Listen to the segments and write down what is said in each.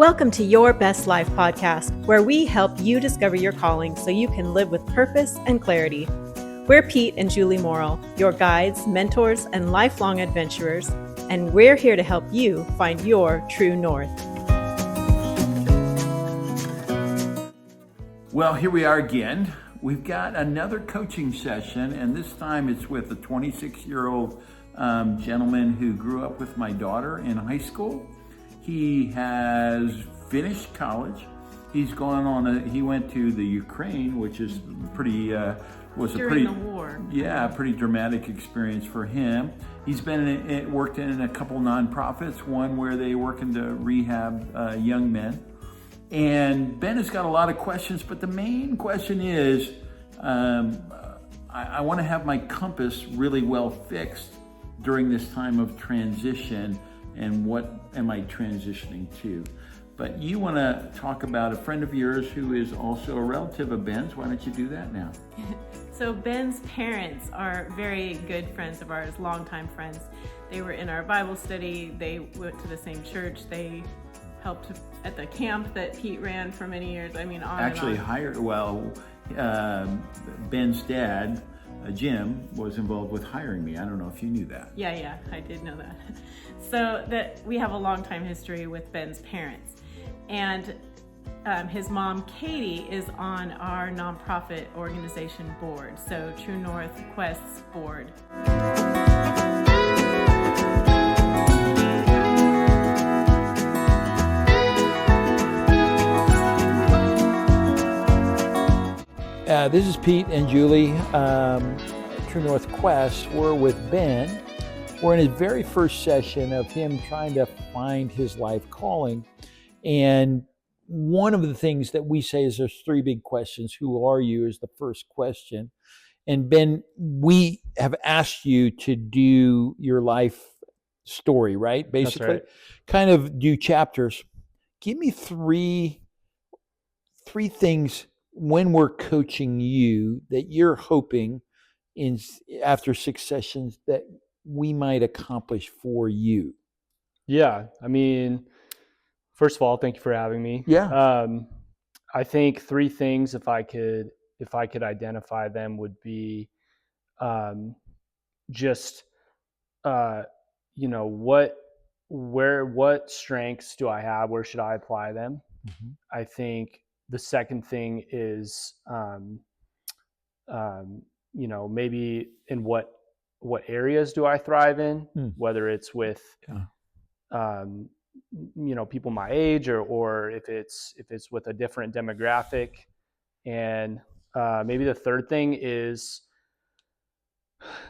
Welcome to Your Best Life podcast, where we help you discover your calling so you can live with purpose and clarity. We're Pete and Julie Morrill, your guides, mentors, and lifelong adventurers, and we're here to help you find your true north. Well, here we are again. We've got another coaching session, and this time it's with a 26-year-old gentleman who grew up with my daughter in high school. He has finished college. He's gone on he went to the Ukraine, which is pretty During the war. Yeah, pretty dramatic experience for him. He's worked in a couple nonprofits, one where they work in to rehab young men. And Ben has got a lot of questions, but the main question is, I want to have my compass really well fixed during this time of transition, and what am I transitioning to? But you want to talk about a friend of yours who is also a relative of Ben's. Why don't you do that now? So Ben's parents are very good friends of ours, longtime friends. They were in our Bible study. They went to the same church. They helped at the camp that Pete ran for many years. I mean, Ben's dad, Jim, was involved with hiring me. I don't know if you knew that. Yeah, I did know that. So that we have a long time history with Ben's parents. And his mom, Katie, is on our nonprofit organization board, so True North Quest's board. This is Pete and Julie, True North Quest. We're with Ben. We're in his very first session of him trying to find his life calling. And one of the things that we say is there's three big questions. Who are you is the first question. And Ben, we have asked you to do your life story, right? Basically, That's right. Kind of do chapters. Give me three things when we're coaching you that you're hoping in after 6 sessions that we might accomplish for you. Yeah, I mean, first of all, thank you for having me. Yeah. I think three things, if I could identify them, would be just what strengths do I have? Where should I apply them? Mm-hmm. I think the second thing is maybe in what areas do I thrive in, whether it's with people my age or if it's with a different demographic. And maybe the third thing is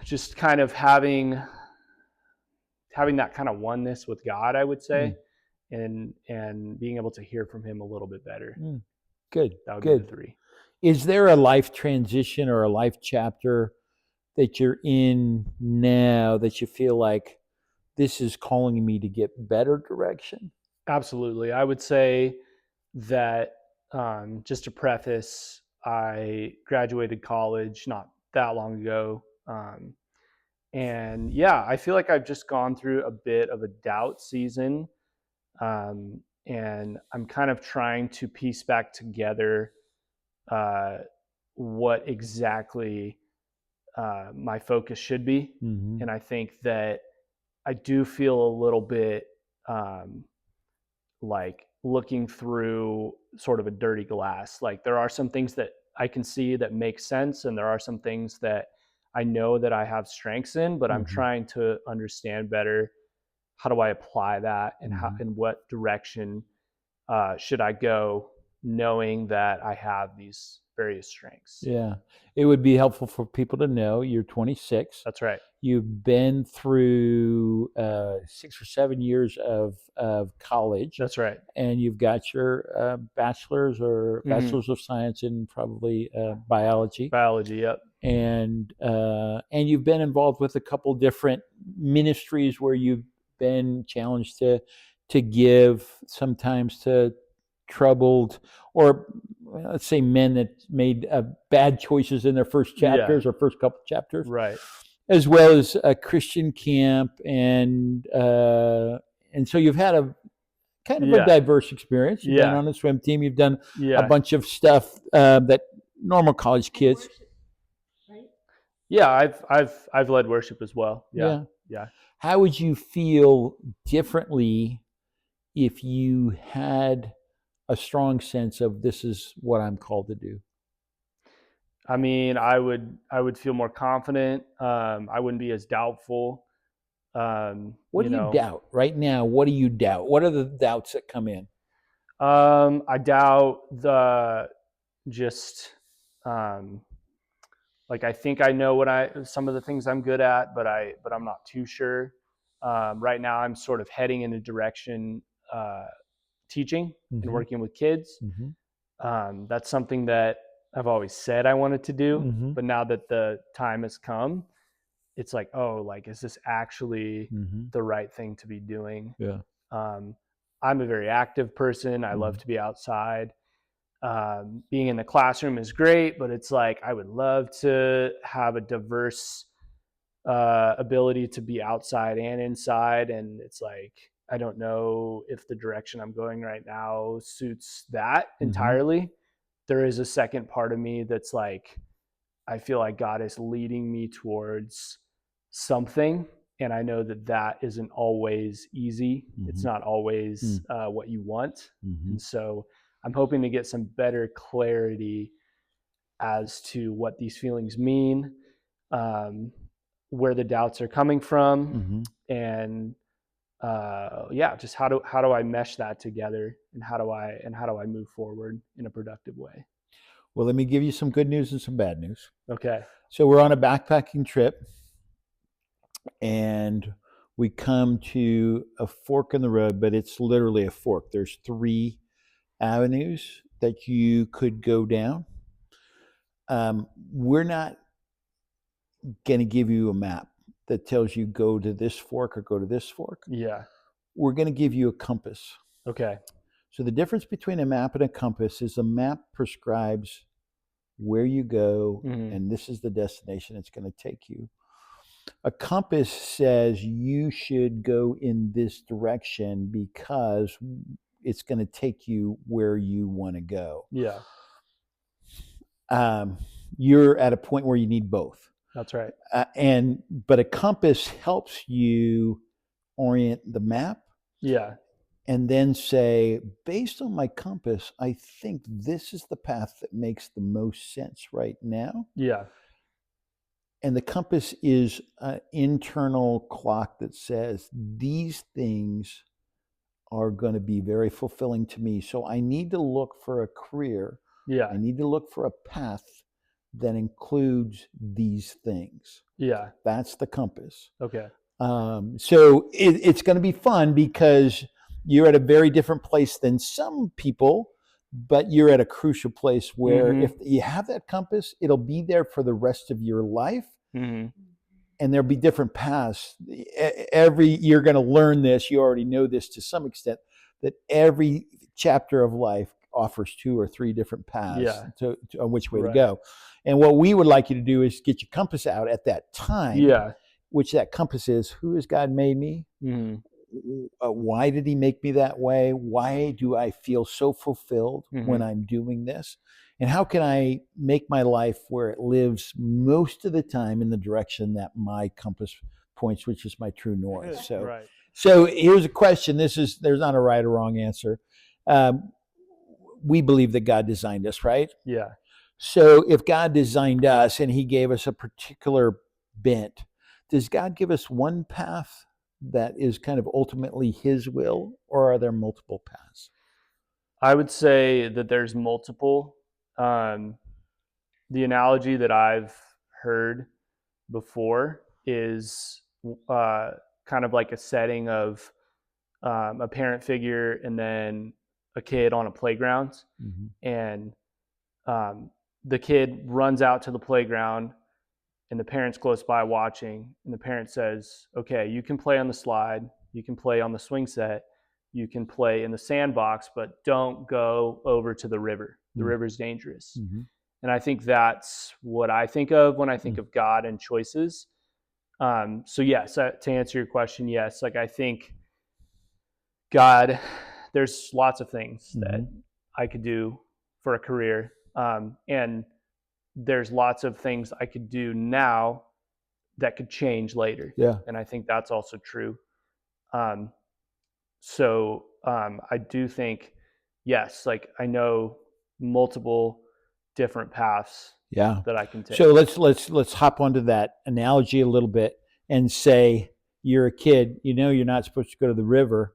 just kind of having that kind of oneness with God, I would say, and being able to hear from him a little bit better. Good. That would be the three. Is there a life transition or a life chapter that you're in now that you feel like this is calling me to get better direction? Absolutely. I would say that just to preface, I graduated college not that long ago. And yeah, I feel like I've just gone through a bit of a doubt season. And I'm kind of trying to piece back together what exactly my focus should be. Mm-hmm. And I think that I do feel a little bit like looking through sort of a dirty glass. Like there are some things that I can see that make sense, and there are some things that I know that I have strengths in, but I'm trying to understand better, how do I apply that, and how, in what direction should I go, knowing that I have these various strengths. Yeah. It would be helpful for people to know you're 26. That's right. You've been through 6 or 7 years of college. That's right. And you've got your bachelor's of science in probably biology. Biology, yep. And you've been involved with a couple different ministries where you've been challenged to give sometimes to troubled, or let's say men that made bad choices in their first chapters or first couple chapters, right? As well as a Christian camp, and so you've had a kind of a Yeah. diverse experience. You've been Yeah. on a swim team. You've done a Yeah. bunch of stuff that normal college kids. Yeah. I've led worship as well. Yeah. Yeah. Yeah. How would you feel differently if you had a strong sense of this is what I'm called to do? I mean, I would feel more confident. I wouldn't be as doubtful. What do you doubt right now? What do you doubt? What are the doubts that come in? I doubt the just um, like I think I know some of the things I'm good at, but I'm not too sure. Right now, I'm sort of heading in a direction teaching and Mm-hmm. working with kids. Mm-hmm. That's something that I've always said I wanted to do, Mm-hmm. but now that the time has come, it's like, oh, like, is this actually Mm-hmm. the right thing to be doing? Yeah. Um, I'm a very active person. I love Mm-hmm. to be outside. Being in the classroom is great, but it's like I would love to have a diverse ability to be outside and inside. And it's like, I don't know if the direction I'm going right now suits that Mm-hmm. entirely. There is a second part of me that's like, I feel like God is leading me towards something. And I know that that isn't always easy. It's Mm-hmm. not always what you want. Mm-hmm. And so I'm hoping to get some better clarity as to what these feelings mean, um, where the doubts are coming from, Mm-hmm. and yeah, just how do I mesh that together, and how do I move forward in a productive way? Well, let me give you some good news and some bad news. Okay. So we're on a backpacking trip, and we come to a fork in the road, but it's literally a fork. There's 3 avenues that you could go down. We're not going to give you a map that tells you go to this fork or go to this fork. Yeah. We're going to give you a compass. Okay. So the difference between a map and a compass is a map prescribes where you go, Mm-hmm. and this is the destination it's going to take you. A compass says you should go in this direction because it's going to take you where you want to go. Yeah. You're at a point where you need both. That's right. But a compass helps you orient the map Yeah. and then say, based on my compass, I think this is the path that makes the most sense right now. Yeah. And the compass is an internal clock that says these things are going to be very fulfilling to me. So I need to look for a career. Yeah. I need to look for a path that includes these things. Yeah. That's the compass. Okay. So it's going to be fun because you're at a very different place than some people, but you're at a crucial place where if you have that compass, it'll be there for the rest of your life. Mm-hmm. And there'll be different paths. You're going to learn this. You already know this to some extent, that every chapter of life offers 2 or 3 different paths on which way to go. And what we would like you to do is get your compass out at that time. Yeah. Which that compass is, who has God made me? Mm-hmm. Why did he make me that way? Why do I feel so fulfilled when I'm doing this? And how can I make my life where it lives most of the time in the direction that my compass points, which is my true north? So here's a question. There's not a right or wrong answer. We believe that God designed us, right? Yeah. So if God designed us and he gave us a particular bent, does God give us one path that is kind of ultimately his will, or are there multiple paths? I would say that there's multiple. The analogy that I've heard before is kind of like a setting of a parent figure and then a kid on a playground. And the kid runs out to the playground and the parent's close by watching, and the parent says, okay, you can play on the slide, you can play on the swing set, you can play in the sandbox, but don't go over to the river. The river's dangerous. And I think that's what I think of when I think of God and choices. So yes, to answer your question, yes, like I think God there's lots of things that Mm-hmm. I could do for a career. And there's lots of things I could do now that could change later. Yeah. And I think that's also true. So I do think, yes, like I know multiple different paths Yeah. that I can take. So let's hop onto that analogy a little bit and say you're a kid, you know you're not supposed to go to the river,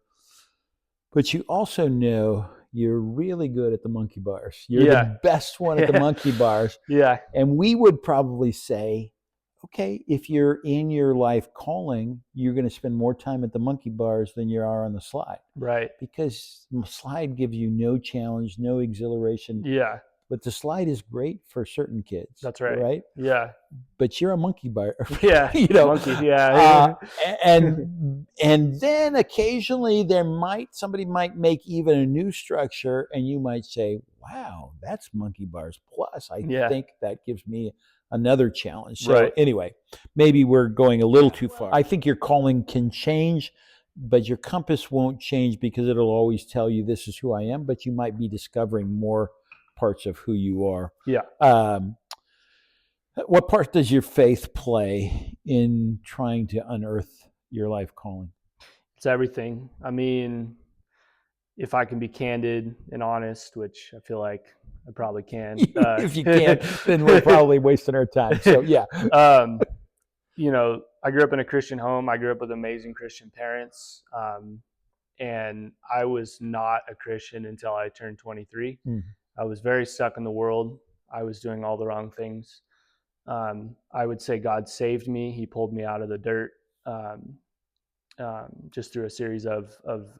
but you also know you're really good at the monkey bars. You're the best one at the monkey bars. Yeah. And we would probably say, okay, if you're in your life calling, you're going to spend more time at the monkey bars than you are on the slide. Right. Because the slide gives you no challenge, no exhilaration. Yeah. But the slide is great for certain kids. That's right. Right? Yeah. But you're a monkey bar. Yeah. You know, monkey. Yeah. and then occasionally somebody might make even a new structure, and you might say, "Wow, that's monkey bars plus." I think that gives me another challenge. So anyway, maybe we're going a little too far. I think your calling can change, but your compass won't change because it'll always tell you this is who I am. But you might be discovering more parts of who you are. Yeah. What part does your faith play in trying to unearth your life calling? It's everything. I mean, if I can be candid and honest, which I feel like I probably can. If you can't, then we're probably wasting our time. So yeah. You know, I grew up in a Christian home. I grew up with amazing Christian parents. And I was not a Christian until I turned 23. I was very stuck in the world. I was doing all the wrong things. I would say God saved me. He pulled me out of the dirt just through a series of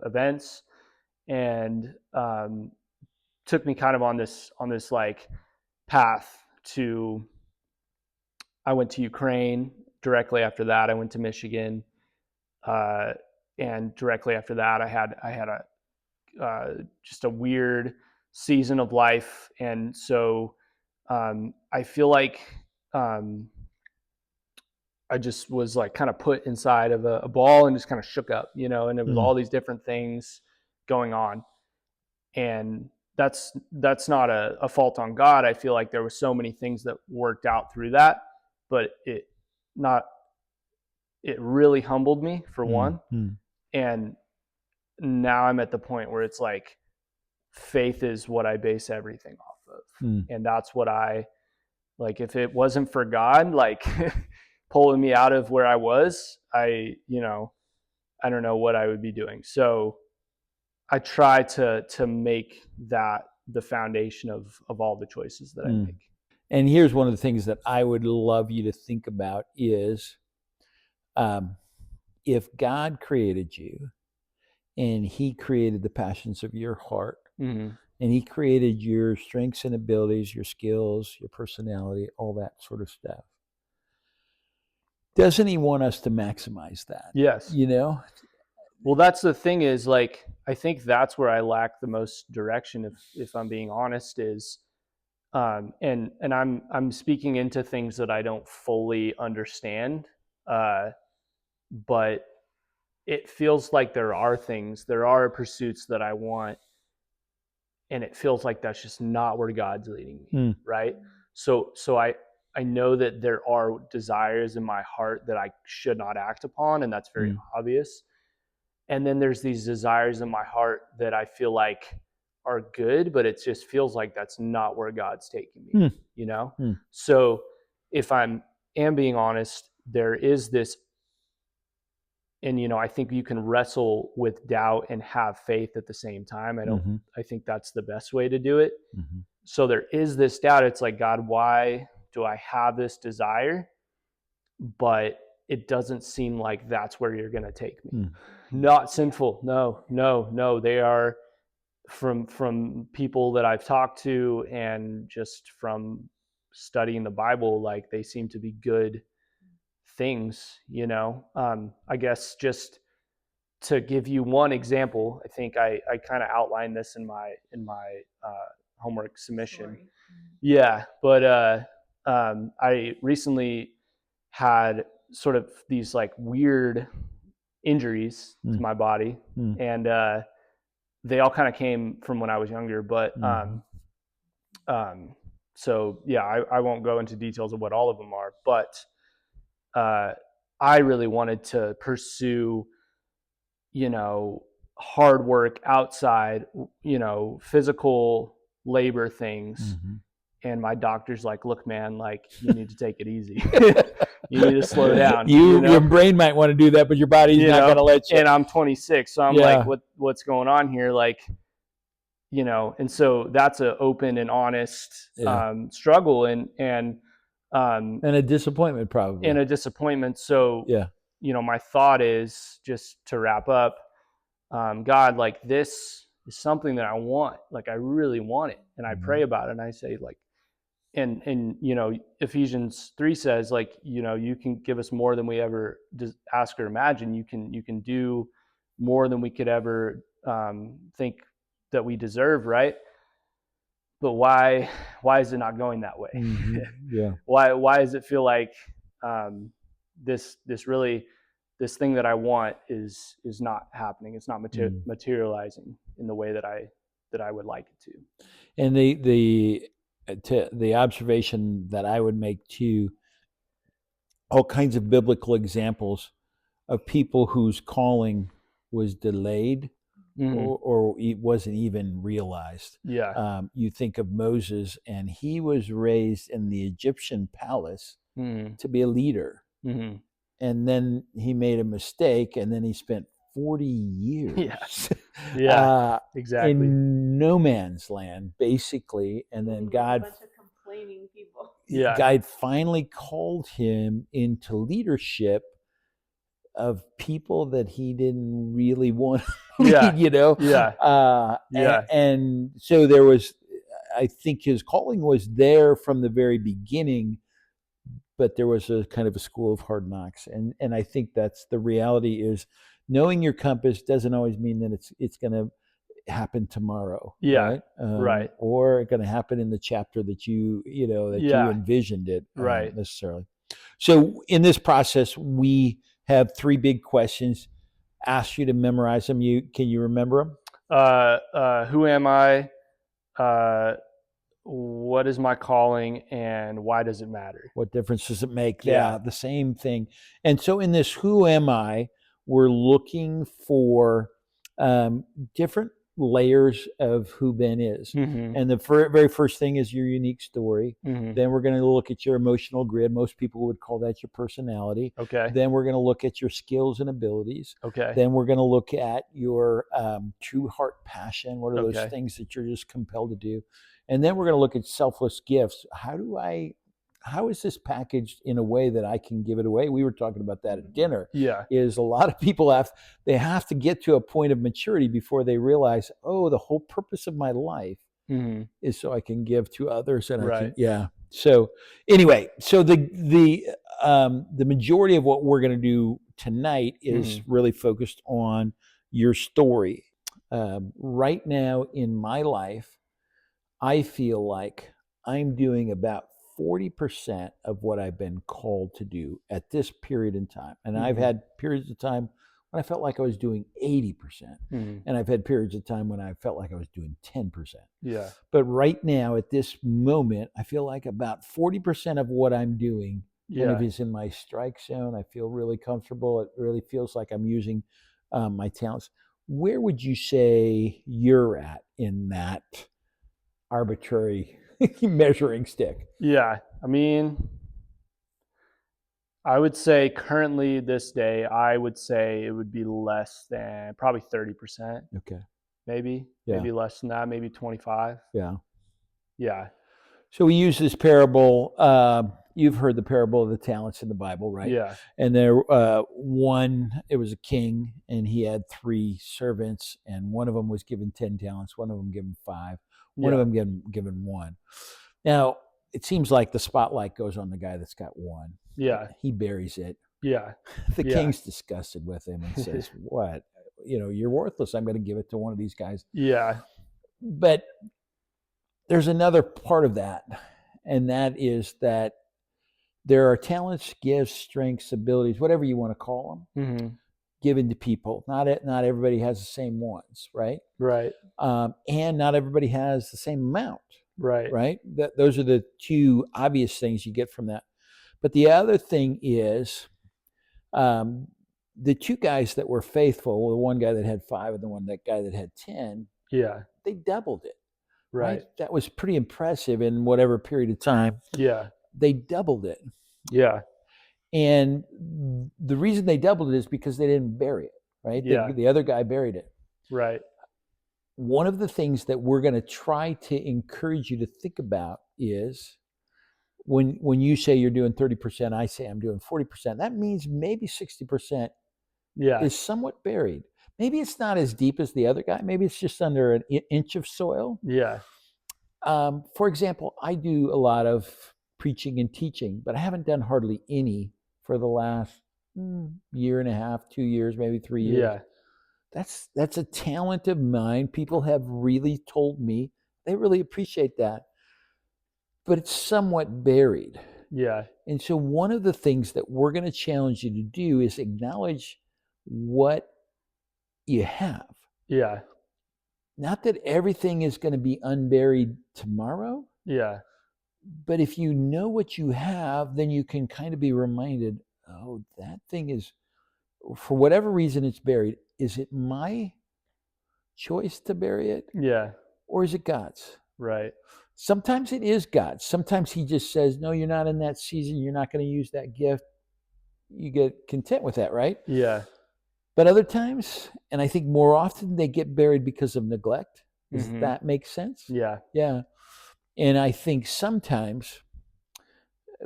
events, and took me kind of on this like path to. I went to Ukraine. Directly after that, I went to Michigan, and directly after that, I had a just a weird season of life, and so I feel like I just was like kind of put inside of a ball and just kind of shook up, you know, and it was all these different things going on. And that's not a fault on God. I feel like there were so many things that worked out through that, but it really humbled me for one. And now I'm at the point where it's like faith is what I base everything off of. And that's what I like. If it wasn't for God, like pulling me out of where I was, I don't know what I would be doing. So I try to make that the foundation of all the choices that I make. And here's one of the things that I would love you to think about is if God created you and he created the passions of your heart, and he created your strengths and abilities, your skills, your personality, all that sort of stuff, doesn't he want us to maximize that? Yes. You know? Well, that's the thing is, like, I think that's where I lack the most direction, if I'm being honest, is and I'm speaking into things that I don't fully understand, but it feels like there are pursuits that I want, and it feels like that's just not where God's leading me, right? So I know that there are desires in my heart that I should not act upon, and that's very obvious. And then there's these desires in my heart that I feel like are good, but it just feels like that's not where God's taking me, you know? So if am being honest, there is this, and I think you can wrestle with doubt and have faith at the same time. I think that's the best way to do it. So there is this doubt. It's like, God, why do I have this desire? But it doesn't seem like that's where you're going to take me. Not sinful. No. They are from people that I've talked to and just from studying the Bible, like they seem to be good things, I guess just to give you one example, I think I kind of outlined this in my homework submission. Story. Yeah, but I recently had sort of these like weird injuries to my body, and they all kind of came from when I was younger, but so yeah, I won't go into details of what all of them are, but I really wanted to pursue, hard work outside, physical labor things. And my doctor's like, look, man, like you need to take it easy. You need to slow down. Your brain might want to do that, but your body's not going to let you. And I'm 26, so I'm like, what's going on here? Like, and so that's an open and honest struggle and a disappointment, probably. And a disappointment. So, my thought is, just to wrap up, God, like this is something that I want. Like I really want it, and I pray about it, and I say like, and Ephesians 3 says like, you can give us more than we ever ask or imagine. You can do more than we could ever think that we deserve, right? But why is it not going that way? Why does it feel like this thing that I want is not happening? It's not materializing in the way that I would like it to. And the observation that I would make too, all kinds of biblical examples of people whose calling was delayed or it wasn't even realized. You think of Moses, and he was raised in the Egyptian palace to be a leader. And then he made a mistake, and then he spent 40 years exactly in no man's land, basically. And then God, a bunch of complaining people. God finally called him into leadership of people that he didn't really want to lead, and so there was, I think his calling was there from the very beginning, but there was a kind of a school of hard knocks, and I think that's the reality. Is knowing your compass doesn't always mean that it's going to happen tomorrow, right? Or going to happen in the chapter that you envisioned it, necessarily. So in this process, we have 3 big questions. Ask you to memorize them. Can you remember them? Who am I? What is my calling, and why does it matter? What difference does it make? Yeah, the same thing. And so in this who am I, we're looking for different layers of who Ben is. And the very first thing is your unique story. Then we're going to look at your emotional grid. Most people would call that your personality. Then we're going to look at your skills and abilities. Then we're going to look at your true heart passion. What are those things that you're just compelled to do? And then we're going to look at selfless gifts. How is this packaged in a way that I can give it away? We were talking about that at dinner. Is a lot of people have to get to a point of maturity before they realize, oh, the whole purpose of my life is so I can give to others. And So anyway, so the majority of what we're going to do tonight is really focused on your story. Right now in my life, I feel like I'm doing about 40% of what I've been called to do at this period in time. And I've had periods of time when I felt like I was doing 80%. And I've had periods of time when I felt like I was doing 10%. But right now, at this moment, I feel like about 40% of what I'm doing kind of is in my strike zone. I feel really comfortable. It really feels like I'm using my talents. Where would you say you're at in that arbitrary measuring stick? I mean, I would say currently this day, I would say it would be less than probably 30%. Maybe less than that, maybe 25. So we use this parable. You've heard the parable of the talents in the Bible, right? And there, it was a king, and he had 3 servants, and one of them was given 10 talents, one of them given 5, one of them given 1. Now, it seems like the spotlight goes on the guy that's got 1. He buries it. The king's disgusted with him and says, what? You're worthless. I'm going to give it to one of these guys. But there's another part of that, and that is that there are talents, gifts, strengths, abilities, whatever you want to call them, given to people. Not everybody has the same ones, right? Right. And not everybody has the same amount, Right. right? Those are the two obvious things you get from that. But the other thing is, the two guys that were faithful, the one guy that had 5 and the guy that had 10, Yeah. they doubled it, Right. That was pretty impressive in whatever period of time. Yeah. They doubled it. Yeah. And the reason they doubled it is because they didn't bury it, right? Yeah. The other guy buried it. Right. One of the things that we're going to try to encourage you to think about is when you say you're doing 30%, I say I'm doing 40%. That means maybe 60% Yeah. is somewhat buried. Maybe it's not as deep as the other guy. Maybe it's just under an inch of soil. Yeah. For example, I do a lot of preaching and teaching, but I haven't done hardly any for the last year and a half, 2 years, maybe 3 years. Yeah. That's a talent of mine. People have really told me they really appreciate that, but it's somewhat buried. Yeah. And so one of the things that we're going to challenge you to do is acknowledge what you have. Yeah. Not that everything is going to be unburied tomorrow, Yeah. but if you know what you have, then you can kind of be reminded, oh, that thing is, for whatever reason it's buried. Is it my choice to bury it? Yeah. Or is it God's? Right. Sometimes it is God's. Sometimes he just says, no, you're not in that season. You're not going to use that gift. You get content with that, right? Yeah. But other times, and I think more often, they get buried because of neglect. Does that make sense? Yeah. Yeah. And I think sometimes,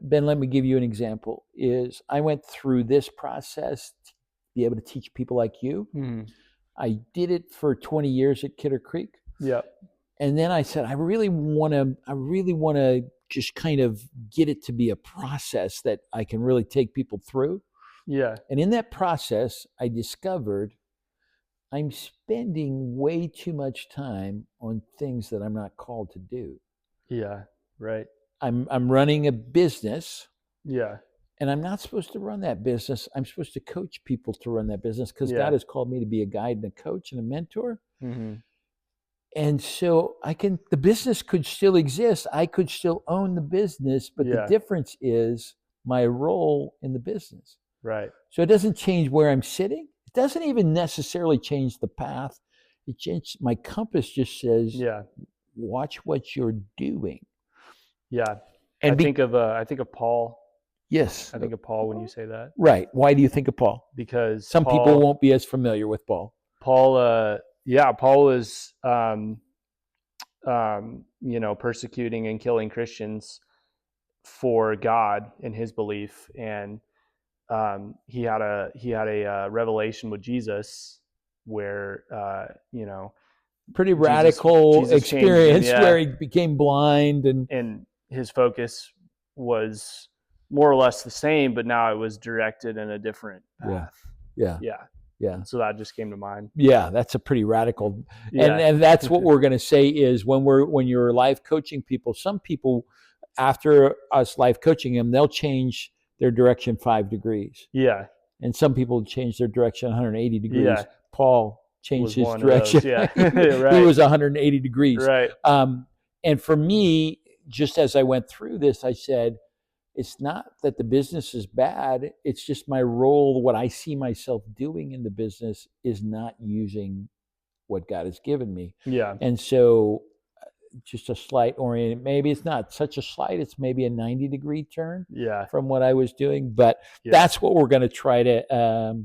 Ben, let me give you an example, is I went through this process to be able to teach people like you. I did it for 20 years at Kidder Creek. Yeah. And then I said, I really want to just kind of get it to be a process that I can really take people through. Yeah. And in that process, I discovered I'm spending way too much time on things that I'm not called to do. Yeah. Right. I'm running a business. Yeah. And I'm not supposed to run that business. I'm supposed to coach people to run that business because Yeah. God has called me to be a guide and a coach and a mentor. Mm-hmm. And so the business could still exist. I could still own the business, but the difference is my role in the business. Right. So it doesn't change where I'm sitting. It doesn't even necessarily change the path. It changes, my compass just says, watch what you're doing. Yeah. And I think of Paul. Yes. I think of Paul when you say that. Right. Why do you think of Paul? Because some people won't be as familiar with Paul. Paul was persecuting and killing Christians for God in his belief, and he had a revelation with Jesus where pretty radical Jesus experience him, where he became blind, and his focus was more or less the same, but now it was directed in a different path. Yeah. So that just came to mind. Yeah, that's a pretty radical, and that's what we're going to say is when you're life coaching people, some people after us life coaching them, they'll change their direction 5 degrees. Yeah. And some people change their direction 180 degrees. Yeah. Paul changed his direction. Yeah. Right. He was 180 degrees. Right. And for me, just as I went through this, I said, it's not that the business is bad. It's just my role, what I see myself doing in the business is not using what God has given me. Yeah. And so just a slight orient, maybe it's not such a slight, it's maybe a 90-degree turn from what I was doing. But that's what we're going to try to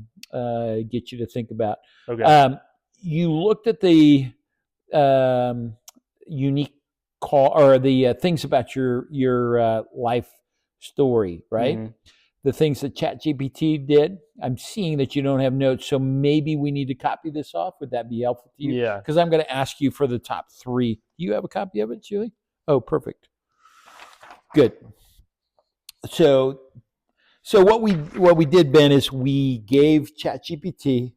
get you to think about. Okay. You looked at the unique call or the things about your life story, right? Mm-hmm. The things that ChatGPT did. I'm seeing that you don't have notes, so maybe we need to copy this off. Would that be helpful to you? Yeah. Because I'm going to ask you for the top 3. Do you have a copy of it, Julie? Oh, perfect. Good. So what we did, Ben, is we gave ChatGPT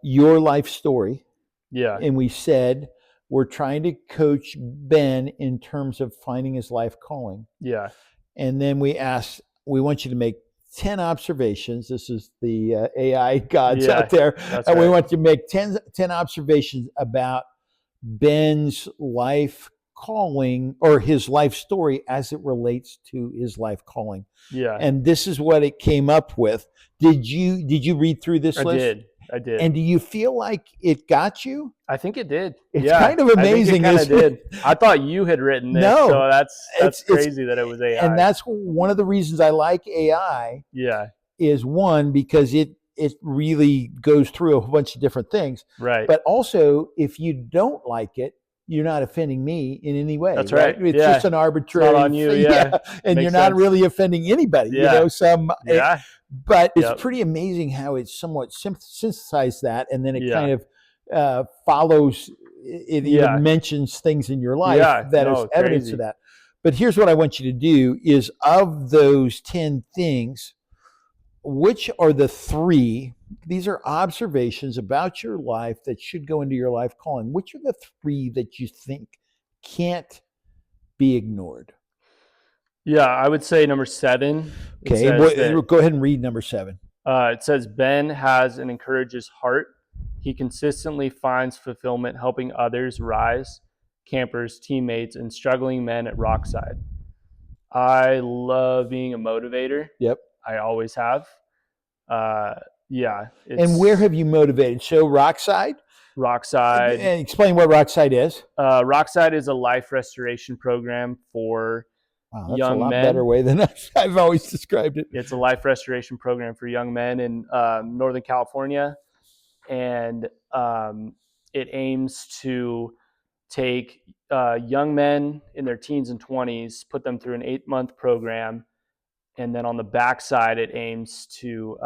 your life story. Yeah. And we said, we're trying to coach Ben in terms of finding his life calling. Yeah. And then we asked, we want you to make 10 observations. This is the AI gods Yeah, out there. that's And we right. want to make 10 observations about Ben's life calling, or his life story as it relates to his life calling. Yeah, And this is what it came up with. Did you read through this I list? did. I did. And do you feel like it got you? I think it did. It's Yeah, kind of I think it amazing, kind of isn't it? did. I thought you had written this, No, so that's it's crazy that it was AI. and that's one of the reasons I like AI. Yeah, Is one, because it really goes through a bunch of different things. right. But also, if you don't like it, you're not offending me in any way. That's right. It's Yeah. just an arbitrary It's not on you, thing. yeah. And Makes you're not sense. really offending anybody. Yeah. Yeah. But it's Yep. pretty amazing how it somewhat synthesized that, and then it Yeah. kind of follows. It Yeah. even mentions things in your life Yeah. that is No, evidence crazy. of that. But here's what I want you to do: is of those 10 things, which are the 3? These are observations about your life that should go into your life calling. Which are the 3 that you think can't be ignored? Yeah, I would say number 7. Okay, go ahead and read number 7. It says Ben has and encourages heart. He consistently finds fulfillment helping others rise, campers, teammates, and struggling men at Rockside. I love being a motivator. Yep. I always have. Yeah. And where have you motivated? So Rockside? Rockside. And explain what Rockside is. Rockside is a life restoration program for Wow, that's young a lot men. better way than I've always described it. It's a life restoration program for young men in Northern California. And it aims to take young men in their teens and 20s, put them through an 8-month program. And then on the backside, it aims to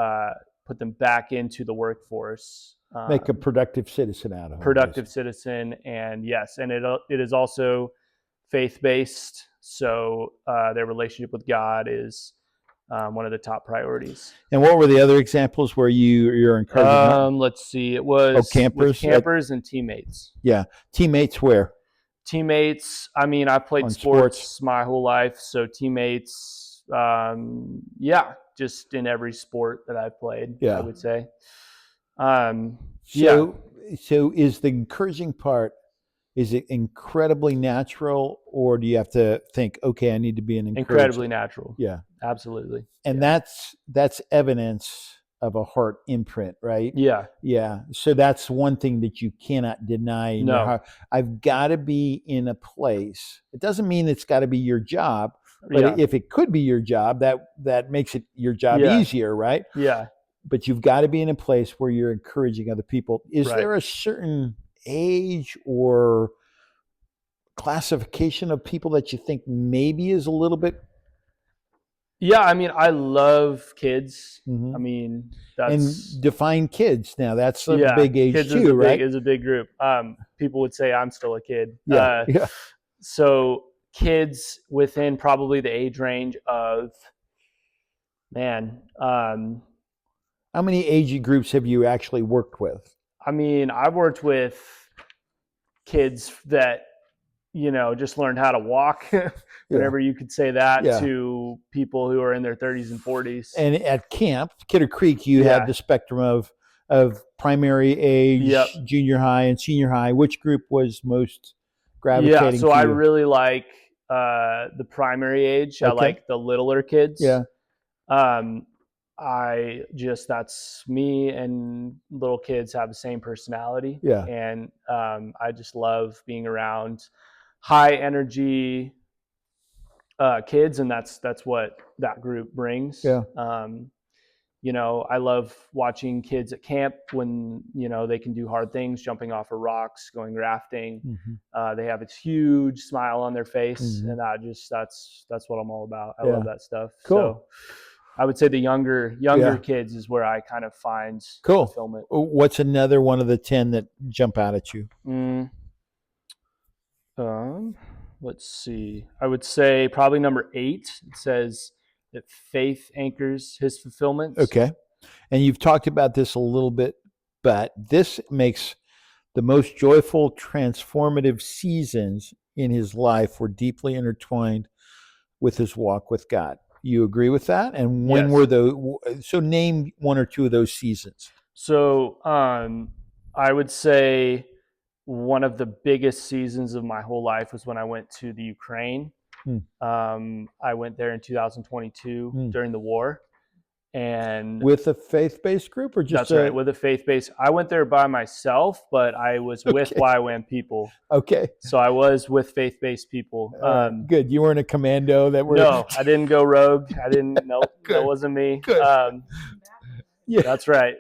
put them back into the workforce. Make a productive citizen out of them. Productive citizen. And yes, and it is also faith-based. So their relationship with God is one of the top priorities. And what were the other examples where you're encouraging? Let's see. It was campers and teammates. Yeah. Teammates where? Teammates. I mean, I played sports my whole life. So teammates, yeah, just in every sport that I've played, I would say. So is the encouraging part, is it incredibly natural, or do you have to think, okay, I need to be an encourager? Incredibly natural. Yeah. Absolutely. And that's evidence of a heart imprint, right? Yeah. Yeah. So that's one thing that you cannot deny in your heart. I've got to be in a place. It doesn't mean it's got to be your job, but if it could be your job, that makes it your job easier, right? Yeah. But you've got to be in a place where you're encouraging other people. Is there a certain age or classification of people that you think maybe is a little bit? Yeah, I mean, I love kids. Mm-hmm. I mean, and define kids now. That's a big age kids too, right? Is a big group. People would say I'm still a kid. Yeah. So kids within probably the age range of, how many age groups have you actually worked with? I mean, I've worked with kids that, just learned how to walk, whenever you could say that, to people who are in their 30s and 40s. And at camp, Kidder Creek, you have the spectrum of primary age, junior high, and senior high. Which group was most gravitating? Yeah, so I really like the primary age. Okay. I like the littler kids. Yeah. That's me, and little kids have the same personality. Yeah. And I just love being around high energy kids, and that's what that group brings. Yeah. I love watching kids at camp when, they can do hard things, jumping off of rocks, going rafting. Mm-hmm. They have this huge smile on their face, mm-hmm. and that's what I'm all about. I love that stuff. Cool. So I would say the younger kids is where I kind of find fulfillment. What's another one of the 10 that jump out at you? Let's see. I would say probably number 8. It says that faith anchors his fulfillment. Okay. And you've talked about this a little bit, but this makes the most joyful, transformative seasons in his life were deeply intertwined with his walk with God. You agree with that? And when Yes. were those? So name one or two of those seasons. So I would say one of the biggest seasons of my whole life was when I went to the Ukraine. I went there in 2022 during the war. And with a faith-based group or just that's right, with a faith-based. I went there by myself, but I was with YWAM people. Okay. So I was with faith-based people. Good. You weren't a commando that were. No, I didn't go rogue. I didn't. Nope, that wasn't me. Good. Yeah, that's right.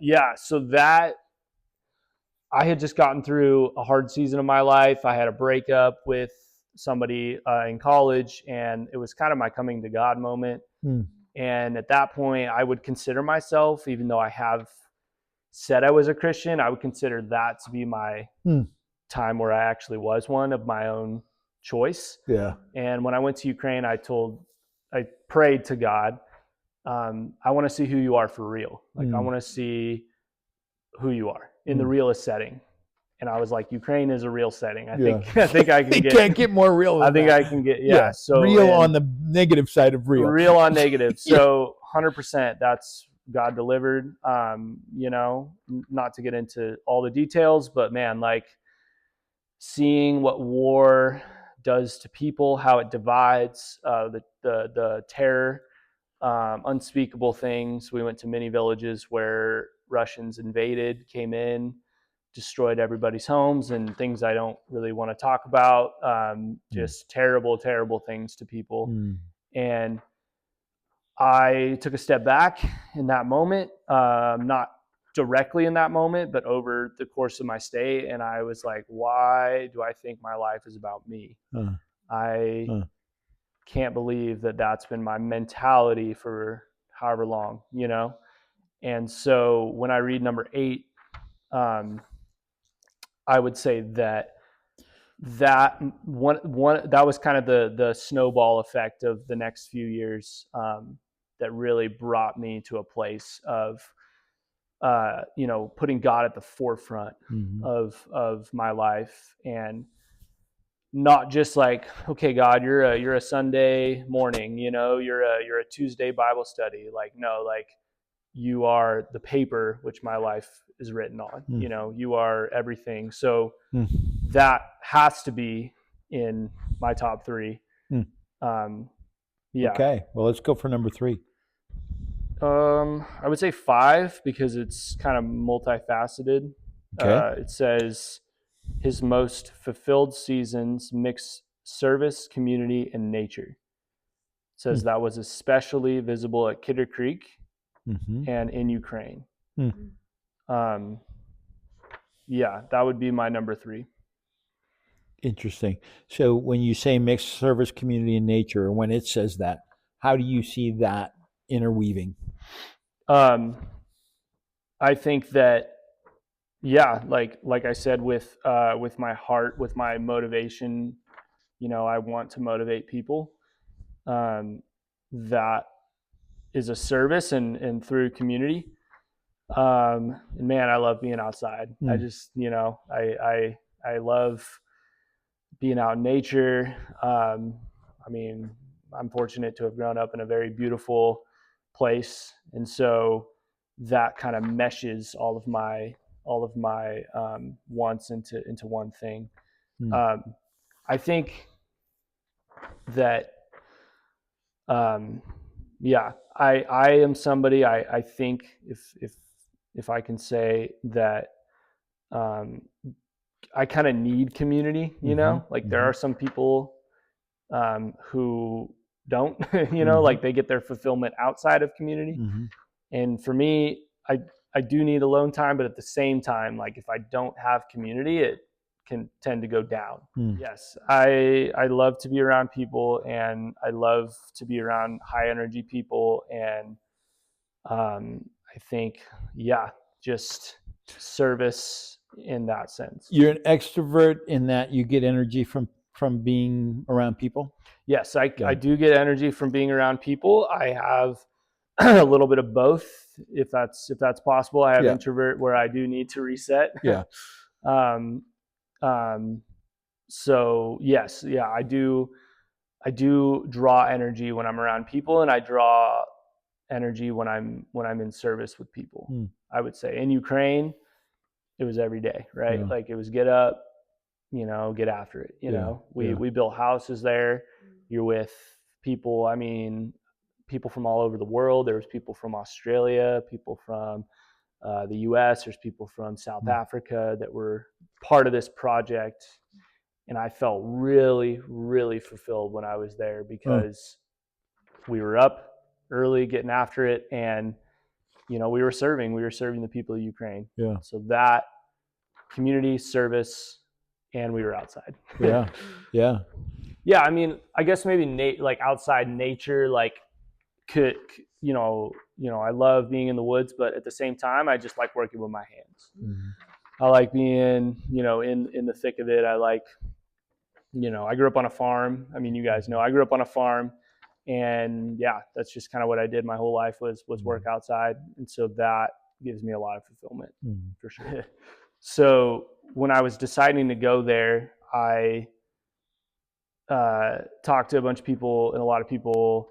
Yeah. So that I had just gotten through a hard season of my life. I had a breakup with somebody in college, and it was kind of my coming to God moment. And at that point, I would consider myself, even though I have said I was a Christian, I would consider that to be my time where I actually was one of my own choice. Yeah. And when I went to Ukraine, I prayed to God, I want to see who you are for real. Like, I want to see who you are in the realest setting. And I was like, Ukraine is a real setting. I think I can get. Can't get more real. I think I can get. So real on the negative side of real. Real on negative. So 100%. That's God delivered. Not to get into all the details, but man, like seeing what war does to people, how it divides, the terror, unspeakable things. We went to many villages where Russians invaded, came in, destroyed everybody's homes, and things I don't really want to talk about. Just terrible, terrible things to people. And I took a step back in that moment, not directly in that moment, but over the course of my stay. And I was like, why do I think my life is about me? I can't believe that that's been my mentality for however long, And so when I read number 8, I would say that was kind of the snowball effect of the next few years that really brought me to a place of putting God at the forefront of my life, and not just like, okay, God, you're a Sunday morning, you're a Tuesday Bible study. Like, no, like you are the paper which my life is written on. You are everything. So that has to be in my top 3. Okay, well, let's go for number 3. I would say 5 because it's kind of multifaceted. Okay. It says his most fulfilled seasons mix service, community, and nature. It says that was especially visible at Kidder Creek and in Ukraine. That would be my number 3. Interesting. So when you say mixed service, community, and nature, when it says that, how do you see that interweaving? I think that, like I said, with my heart, with my motivation, I want to motivate people. That is a service and through community. And man, I love being outside. I just, I love being out in nature. I'm fortunate to have grown up in a very beautiful place, and so that kind of meshes all of my wants into one thing. I think that I am somebody, I think if I can say that I kind of need community, like there are some people who don't, like they get their fulfillment outside of community. And for me, I do need alone time, but at the same time, like if I don't have community, it can tend to go down. Yes, I love to be around people, and I love to be around high energy people. And I think, just service in that sense. You're an extrovert in that you get energy from being around people? Yes, I do get energy from being around people. I have a little bit of both, if that's possible. I have introvert where I do need to reset. So yes, I do. I do draw energy when I'm around people, and I draw energy when I'm in service with people. I would say in Ukraine, it was every day, right? Yeah. Like it was get up, get after it. We built houses there. You're with people. I mean, people from all over the world. There was people from Australia, people from the U.S. There's people from South Africa that were part of this project, and I felt really, really fulfilled when I was there because we were up early, getting after it, and we were serving the people of Ukraine. Yeah. So that community service, and we were outside. Yeah. Yeah. Yeah. I mean, I guess maybe like outside nature, like could, I love being in the woods, but at the same time, I just like working with my hands. I like being, in the thick of it. I like, I grew up on a farm. I mean, you guys know I grew up on a farm, and yeah, that's just kind of what I did my whole life was work outside. And so that gives me a lot of fulfillment for sure. So when I was deciding to go there, I talked to a bunch of people, and a lot of people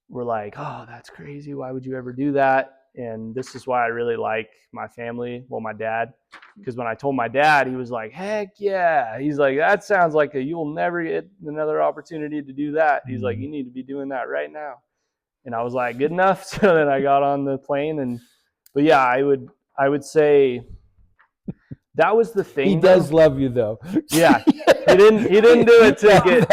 were like, "Oh, that's crazy. Why would you ever do that?" And this is why I really like my family. Well, my dad, because when I told my dad, he was like, "Heck yeah!" He's like, "That sounds like you'll never get another opportunity to do that." He's like, "You need to be doing that right now." And I was like, "Good enough." So then I got on the plane, but yeah, I would say that was the thing. He does love you, though. Yeah, he didn't do it to get.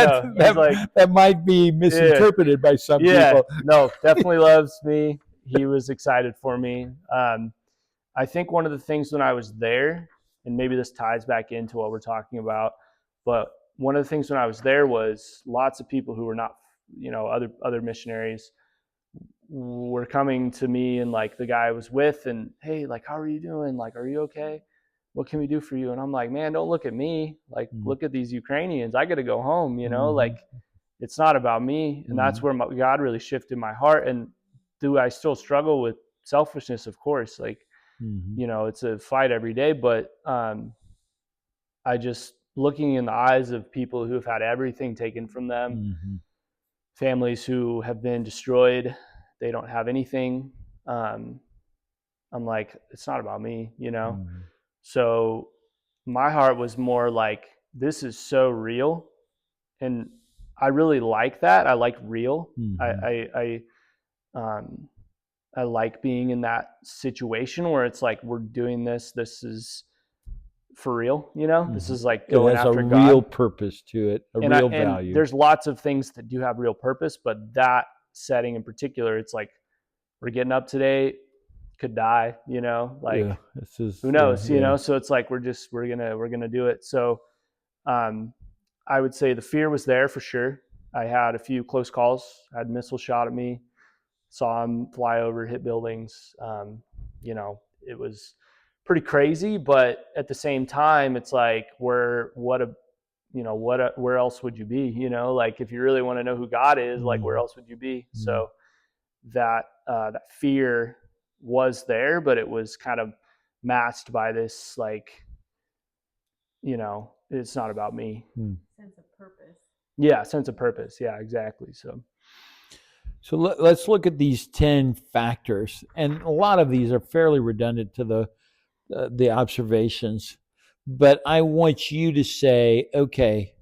That might be misinterpreted by some people. No, definitely loves me. He was excited for me. I think one of the things when I was there, and maybe this ties back into what we're talking about, but one of the things when I was there was lots of people who were not, other missionaries were coming to me, and like the guy I was with, and hey, like, how are you doing? Like, are you okay? What can we do for you? And I'm like, man, don't look at me. Like, look at these Ukrainians. I got to go home, like it's not about me. And that's where God really shifted my heart. And do I still struggle with selfishness? Of course, like, it's a fight every day, but I just looking in the eyes of people who have had everything taken from them, families who have been destroyed, they don't have anything. I'm like, it's not about me, So my heart was more like, this is so real. And I really like that. I like real. I like being in that situation where it's like, we're doing this. This is for real, This is like going after God. It has a real purpose to it, real value. And there's lots of things that do have real purpose, but that setting in particular, it's like, we're getting up today, could die, like who knows, so it's like, we're gonna do it. So I would say the fear was there for sure. I had a few close calls. I had missiles shot at me, saw them fly over, hit buildings. It was pretty crazy, but at the same time, it's like, where else would you be? Like, if you really want to know who God is, like, where else would you be? So that fear was there, but it was kind of masked by this, like, it's not about me. Sense of purpose. Yeah, sense of purpose. Yeah, exactly. So let's look at these 10 factors, and a lot of these are fairly redundant to the observations, but I want you to say, okay,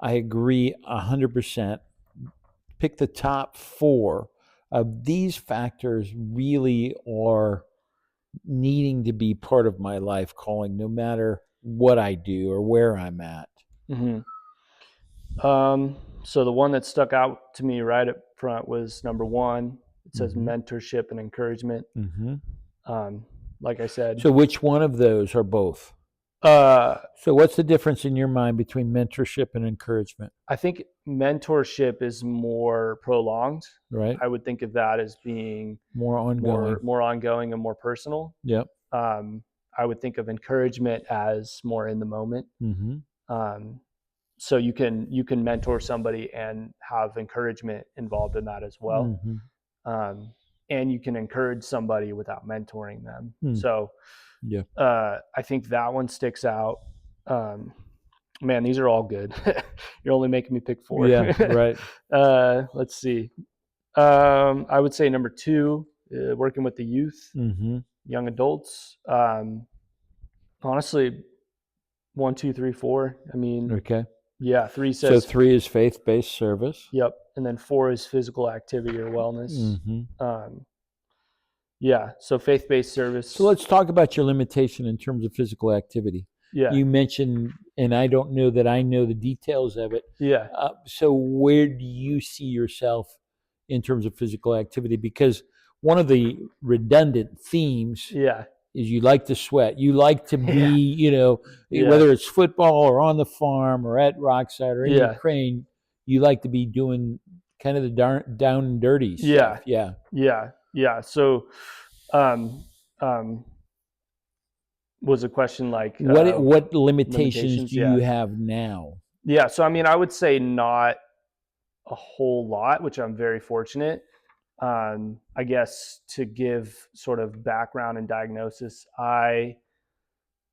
I agree 100%. Pick the top 4 of these factors really are needing to be part of my life calling, no matter what I do or where I'm at. So the one that stuck out to me right up front was number 1. It says mentorship and encouragement. Like I said. So which one of those are both? So what's the difference in your mind between mentorship and encouragement? I think mentorship is more prolonged. Right. I would think of that as being more ongoing, more ongoing and more personal. Yep. I would think of encouragement as more in the moment. So you can mentor somebody and have encouragement involved in that as well. And you can encourage somebody without mentoring them. So I think that one sticks out. Man, these are all good. You're only making me pick 4. Yeah, right. Let's see. I would say number 2, working with the youth, Mm-hmm. young adults. Honestly, 1, 2, 3, 4. I mean, Okay. yeah, 3 So says, 3 is faith-based service. yep, and then 4 is physical activity or wellness. Mm-hmm. Yeah, so faith-based service. So let's talk about your limitation in terms of physical activity. Yeah, You mentioned, and I don't know that I know the details of it. yeah, So where do you see yourself in terms of physical activity? Because one of the redundant themes yeah, is you like to sweat. You like to be, yeah, whether it's football or on the farm or at Rockside or in yeah, Ukraine, you like to be doing kind of the down and dirty yeah, stuff. Yeah. yeah. So, um, um, was a question like What limitations do Yeah, you have now? yeah. So, I mean, I would say not a whole lot, which I'm very fortunate. I guess to give sort of background and diagnosis, when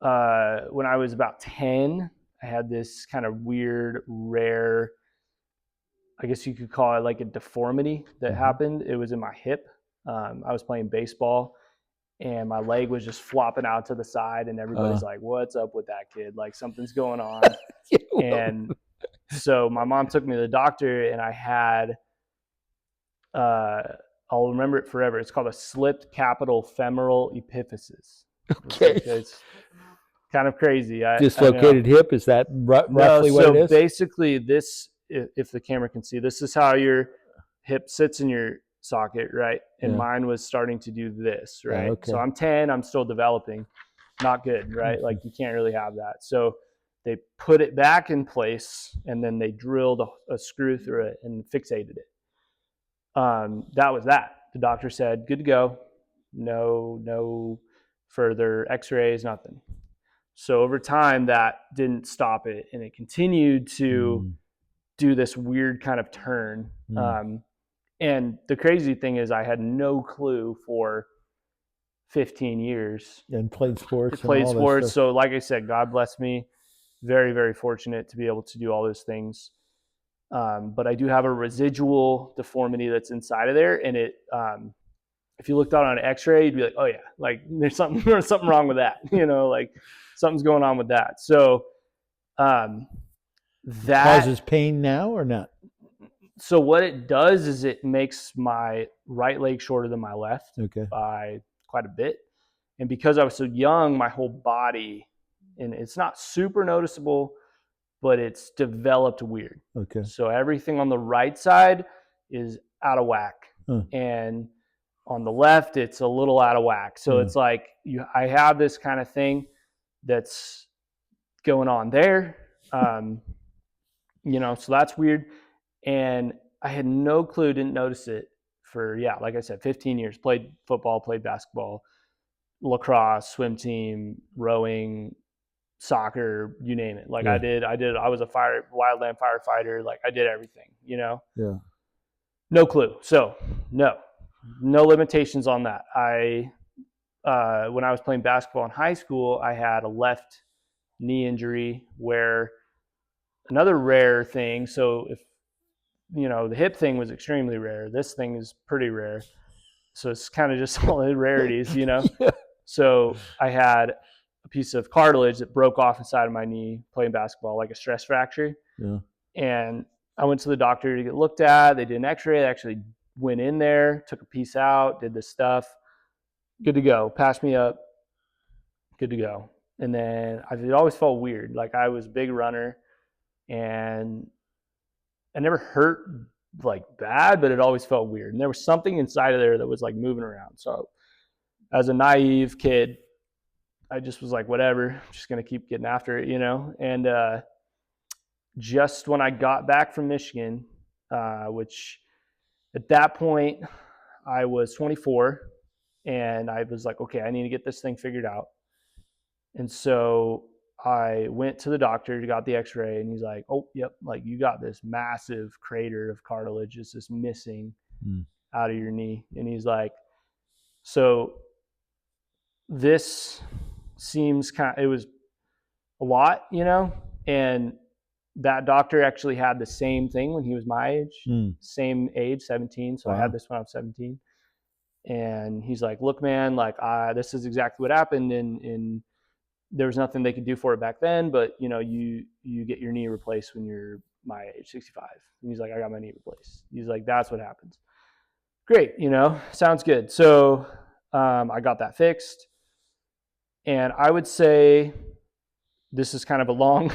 I was about 10, I had this kind of weird, rare, I guess you could call it like a deformity that happened. It was in my hip. I was playing baseball and my leg was just flopping out to the side, and everybody's like, "What's up with that kid? Like something's going on." And so my mom took me to the doctor, and I had, I'll remember it forever. It's called a slipped capital femoral epiphysis. Okay. It's kind of crazy. Dislocated hip, is that roughly what it is? Basically, this, if the camera can see, this is how your hip sits in your socket, right? And mine was starting to do this, right? okay. So I'm 10, I'm still developing. Not good, right? Like you can't really have that. So they put it back in place, and then they drilled a screw through it and fixated it. That was that. The doctor said, good to go. No further x-rays, nothing. So over time, that didn't stop it, and it continued to do this weird kind of turn. And the crazy thing is I had no clue for 15 years. And played sports. Played sports. So like I said, God bless me. Very, very fortunate to be able to do all those things. But I do have a residual deformity that's inside of there. And it, if you looked out on an x-ray, you'd be like, oh yeah, like there's something wrong with that. Like something's going on with that. So that causes pain now or not? So what it does is it makes my right leg shorter than my left by quite a bit. And because I was so young, my whole body, and it's not super noticeable, but it's developed weird. So everything on the right side is out of whack. And on the left, it's a little out of whack. So it's like I have this kind of thing that's going on there. So that's weird. And I had no clue, didn't notice it for, like I said, 15 years. Played football, played basketball, lacrosse, swim team, rowing, soccer, you name it. Like I was a wildland firefighter. Like I did everything, Yeah. No clue. So no limitations on that. When I was playing basketball in high school, I had a left knee injury where another rare thing. So if, the hip thing was extremely rare. This thing is pretty rare. So it's kind of just all the rarities, So I had a piece of cartilage that broke off inside of my knee playing basketball, like a stress fracture. And I went to the doctor to get looked at. They did an x-ray. They actually went in there, took a piece out, did this stuff. Good to go. Passed me up. Good to go. And then it always felt weird. Like I was a big runner, and I never hurt like bad, but it always felt weird. And there was something inside of there that was like moving around. So as a naive kid, I just was like, whatever, I'm just going to keep getting after it, And just when I got back from Michigan, which at that point I was 24, and I was like, okay, I need to get this thing figured out. And so I went to the doctor, got the x-ray, and he's like, oh, yep, like you got this massive crater of cartilage that's just missing out of your knee. And he's like, so this seems it was a lot, And that doctor actually had the same thing when he was my age, same age, 17. So I had this when I was 17. And he's like, look, man, like, this is exactly what happened. And there was nothing they could do for it back then, but you get your knee replaced when you're my age, 65. And he's like, I got my knee replaced. He's like, that's what happens. Great. Sounds good. So I got that fixed. And I would say this is kind of a long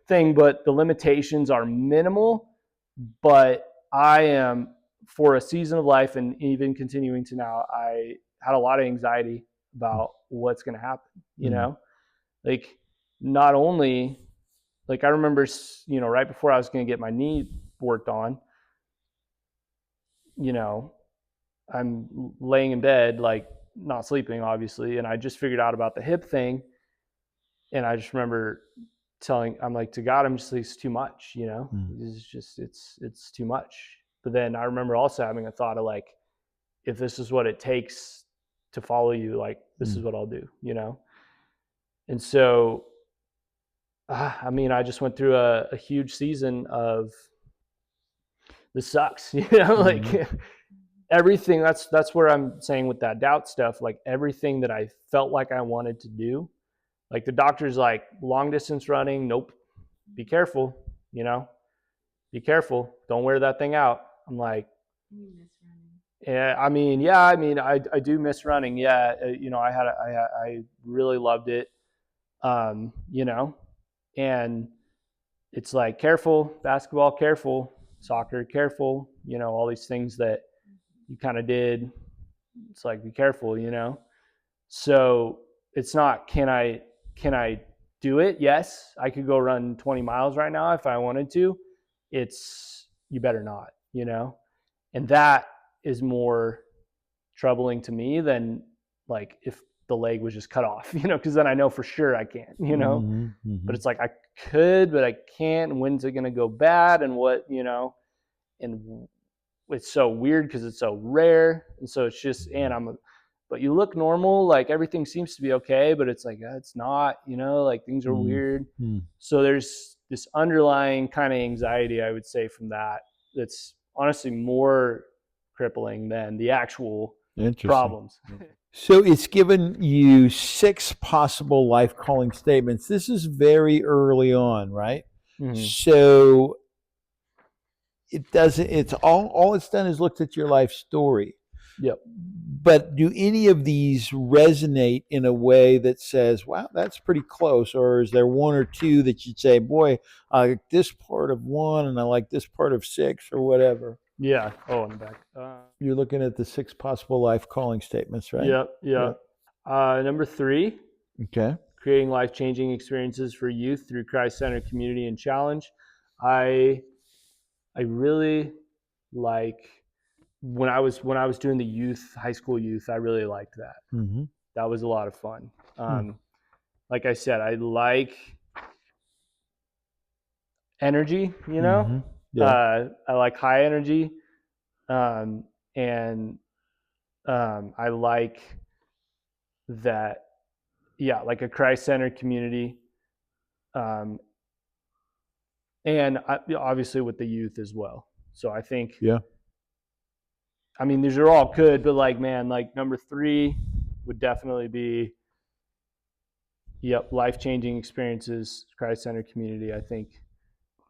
thing, but the limitations are minimal. But I am, for a season of life and even continuing to now, I had a lot of anxiety about what's going to happen, like not only, like I remember, right before I was going to get my knee worked on, I'm laying in bed, like not sleeping, obviously. And I just figured out about the hip thing. And I just remember I'm like, to God, I'm just like, it's too much, It's just, it's too much. But then I remember also having a thought of like, if this is what it takes to follow you, like, this is what I'll do, And so, I just went through a huge season of this sucks, like everything. That's where I'm saying with that doubt stuff, like everything that I felt like I wanted to do, like the doctor's like, long distance running, nope, be careful, be careful, don't wear that thing out. I'm like, yeah, I do miss running. Yeah, I really loved it, and it's like, careful, basketball, careful, soccer, careful, all these things that you kind of did. It's like, be careful, So it's not, can I do it? Yes, I could go run 20 miles right now if I wanted to. It's, you better not, And that is more troubling to me than like if the leg was just cut off, because then I know for sure I can't, But it's like, I could, but I can't. And when's it going to go bad? And what, and it's so weird because it's so rare. And so it's just, but you look normal, like everything seems to be okay, but it's like, it's not, like things are weird. So there's this underlying kind of anxiety, I would say, from that, that's honestly more crippling than the actual problems. So it's given you 6 possible life calling statements. This is very early on, right? So it's all it's done is looked at your life story. Yep. But do any of these resonate in a way that says, wow, that's pretty close? Or is there one or two that you'd say, boy, I like this part of 1 and I like this part of 6 or whatever? Yeah. Oh, in the back. You're looking at the 6 possible life calling statements, right? Yep. Number 3. Okay. Creating life-changing experiences for youth through Christ-centered community and challenge. I really like, when I was doing the high school youth, I really liked that. That was a lot of fun. Like I said, I like energy, I like high energy. And I like that, like a Christ-centered community. And obviously with the youth as well. So I think, these are all good, but like, man, like number 3 would definitely be, life-changing experiences, Christ-centered community, I think.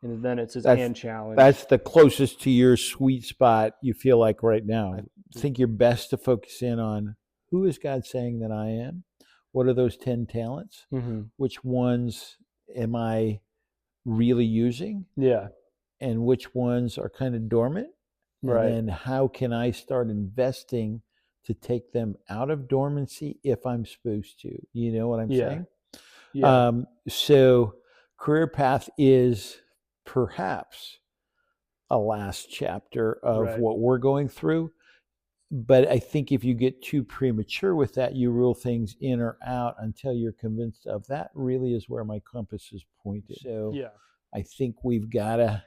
And then it says, and challenge. That's the closest to your sweet spot you feel like right now. I think you're best to focus in on, who is God saying that I am? What are those 10 talents? Which ones am I really using? Yeah. And which ones are kind of dormant? Right. And how can I start investing to take them out of dormancy if I'm supposed to? You know what I'm saying? Yeah. So career path is perhaps a last chapter of what we're going through. But I think if you get too premature with that, you rule things in or out until you're convinced of that really is where my compass is pointed. So I think we've got to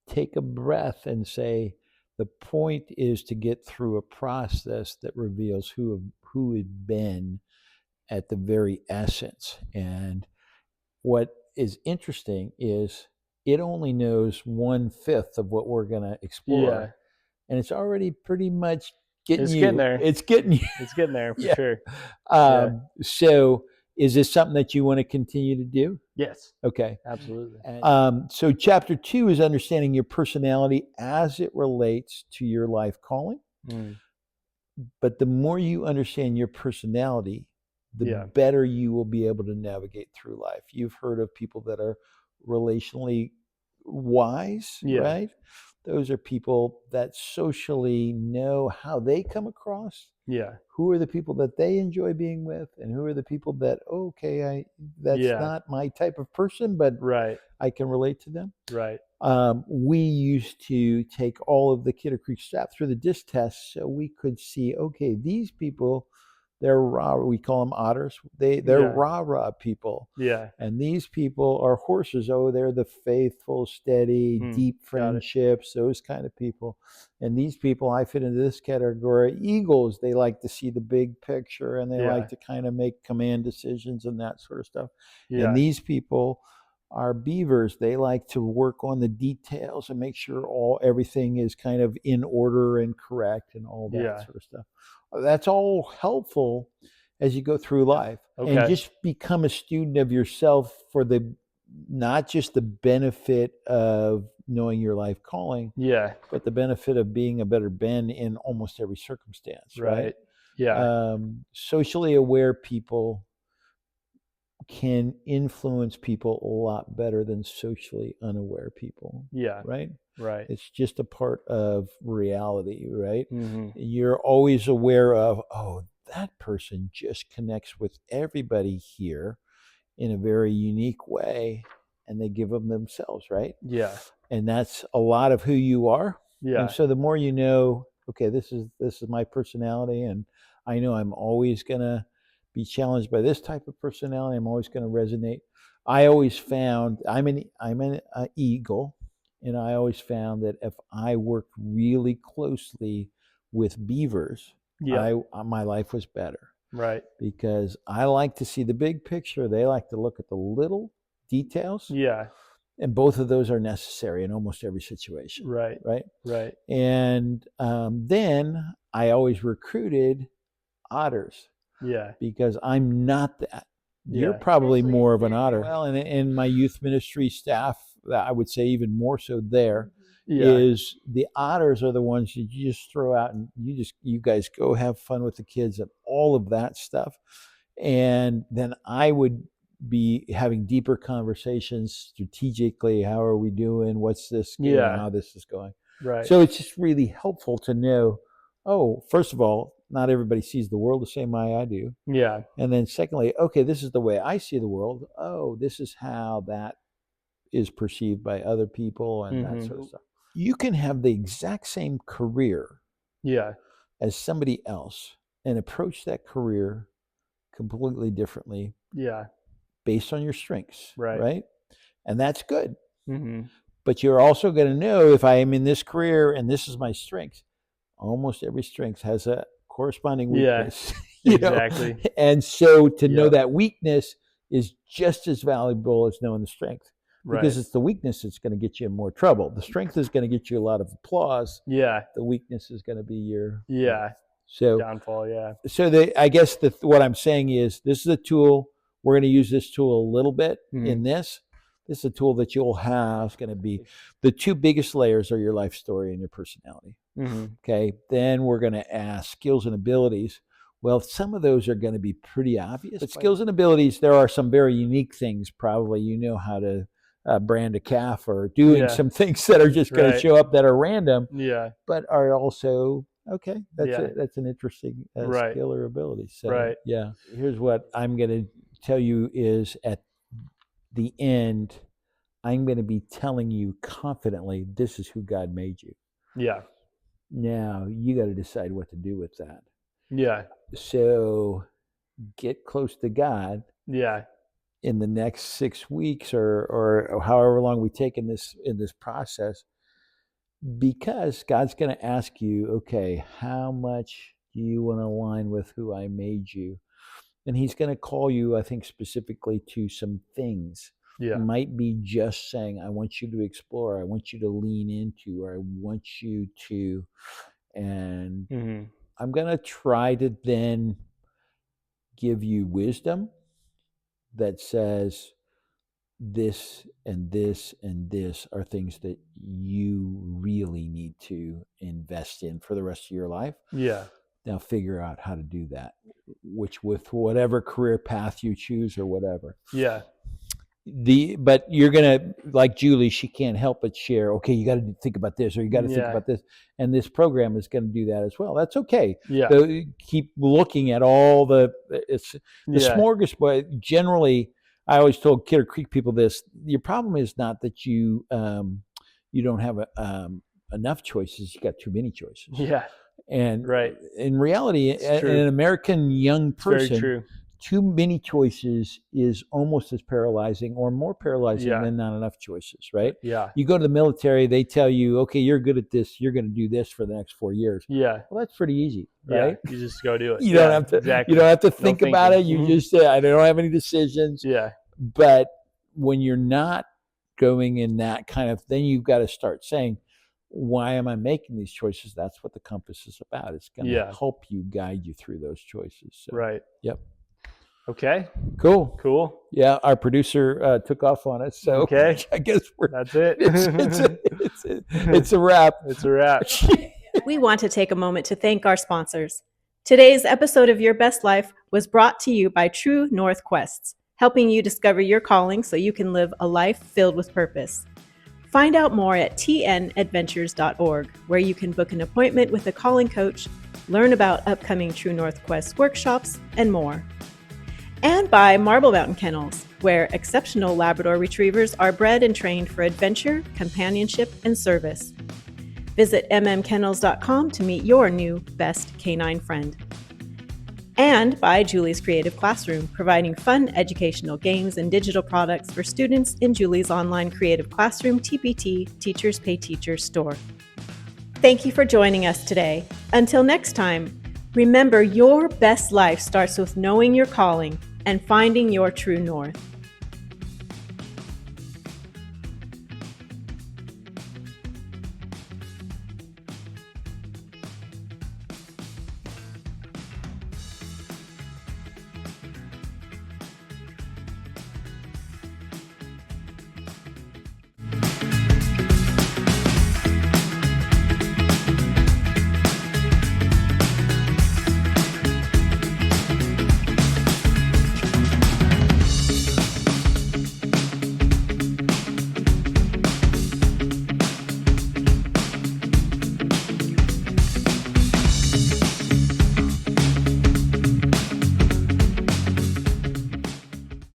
take a breath and say, the point is to get through a process that reveals who we've been, at the very essence. And what is interesting is it only knows 1/5 of what we're going to explore, and it's already pretty much getting It's you. getting there. It's getting you. It's getting there for Yeah. sure. So is this something that you want to continue to do? Yes, Okay. absolutely. So chapter 2 is understanding your personality as it relates to your life calling. But the more you understand your personality, the better you will be able to navigate through life. You've heard of people that are relationally wise, right? Those are people that socially know how they come across. Yeah. Who are the people that they enjoy being with, and who are the people that, okay, that's not my type of person, but I can relate to them. Right. We used to take all of the Kidder Creek staff through the DISC test so we could see, okay, these people, they're rah, we call them otters. They're rah people. Yeah. And these people are horses. Oh, they're the faithful, steady, deep friendships, those kind of people. And these people, I fit into this category. Eagles, they like to see the big picture, and they like to kind of make command decisions and that sort of stuff. And these people are beavers. They like to work on the details and make sure everything is kind of in order and correct and all that sort of stuff. That's all helpful as you go through life. And just become a student of yourself for not just the benefit of knowing your life calling, but the benefit of being a better Ben in almost every circumstance, right? Socially aware people can influence people a lot better than socially unaware people. Right? It's just a part of reality, right? You're always aware of, oh, that person just connects with everybody here in a very unique way, and they give them themselves, right? And that's a lot of who you are. And so the more you know, okay, this is my personality, and I know I'm always gonna be challenged by this type of personality. I'm always going to resonate. I always found I'm an eagle, and I always found that if I worked really closely with beavers, my life was better. Right. Because I like to see the big picture. They like to look at the little details. And both of those are necessary in almost every situation. Right. And then I always recruited otters. Because I'm not that. You're probably more of an otter. Well, and in my youth ministry staff, I would say even more so there, is the otters are the ones that you just throw out and you guys go have fun with the kids and all of that stuff. And then I would be having deeper conversations strategically. How are we doing? What's this? How this is going. So it's just really helpful to know, oh, first of all, not everybody sees the world the same way I do. And then secondly, okay, this is the way I see the world. Oh, this is how that is perceived by other people and that sort of stuff. You can have the exact same career as somebody else and approach that career completely differently based on your strengths, right? And that's good. But you're also going to know, if I am in this career and this is my strength, almost every strength has a corresponding weakness. Exactly. And so to know that weakness is just as valuable as knowing the strength, because it's the weakness that's going to get you in more trouble. The strength is going to get you a lot of applause. The weakness is going to be your downfall. So I guess what I'm saying is, this is a tool. We're going to use this tool a little bit in this. This is a tool that you'll have. It's going to be the two biggest layers are your life story and your personality. Okay. Then we're going to ask skills and abilities. Well, some of those are going to be pretty obvious. But skills and abilities, there are some very unique things. Probably how to brand a calf, or doing some things that are just going to show up that are random, but are also okay. That's an interesting skill or ability. So here's what I'm going to tell you is, at the end, I'm going to be telling you confidently, this is who God made you. Now you got to decide what to do with that. So get close to God. In the next 6 weeks or however long we take in this process, because God's going to ask you, okay, how much do you want to align with who I made you? And he's going to call you, I think, specifically to some things. Yeah. It might be just saying, I want you to explore, I want you to lean into, or I want you to, and I'm going to try to then give you wisdom that says this and this and this are things that you really need to invest in for the rest of your life. Yeah. Now figure out how to do that, which with whatever career path you choose or whatever. Yeah. But you're gonna, like Julie, she can't help but share, okay, you got to think about this, or you got to think about this, and this program is going to do that as well. That's okay. Yeah. So keep looking at all the smorgasbord. Generally, I always told Kidder Creek people this: your problem is not that you don't have enough choices; you got too many choices. Yeah. And right. In reality, an American young person, very true. Too many choices is almost as paralyzing or more paralyzing than not enough choices, right? Yeah. You go to the military, they tell you, okay, you're good at this, you're going to do this for the next 4 years. Yeah. Well, that's pretty easy, right? Yeah. You just go do it. You don't have to. Exactly. You don't have to think about it. You just say, I don't have any decisions. Yeah. But when you're not going in that kind of, then you've got to start saying, why am I making these choices? That's what the compass is about. It's going to help you, guide you through those choices. So, right. Yep. Okay. Cool. Yeah, our producer took off on us, so okay. I guess that's it. It's a wrap. It's a wrap. We want to take a moment to thank our sponsors. Today's episode of Your Best Life was brought to you by True North Quests, helping you discover your calling so you can live a life filled with purpose. Find out more at tnadventures.org, where you can book an appointment with a calling coach, learn about upcoming True North Quest workshops, and more. And by Marble Mountain Kennels, where exceptional Labrador retrievers are bred and trained for adventure, companionship, and service. Visit mmkennels.com to meet your new best canine friend. And by Julie's Creative Classroom, providing fun educational games and digital products for students in Julie's online Creative Classroom TPT Teachers Pay Teachers store. Thank you for joining us today. Until next time, remember your best life starts with knowing your calling and finding your true north.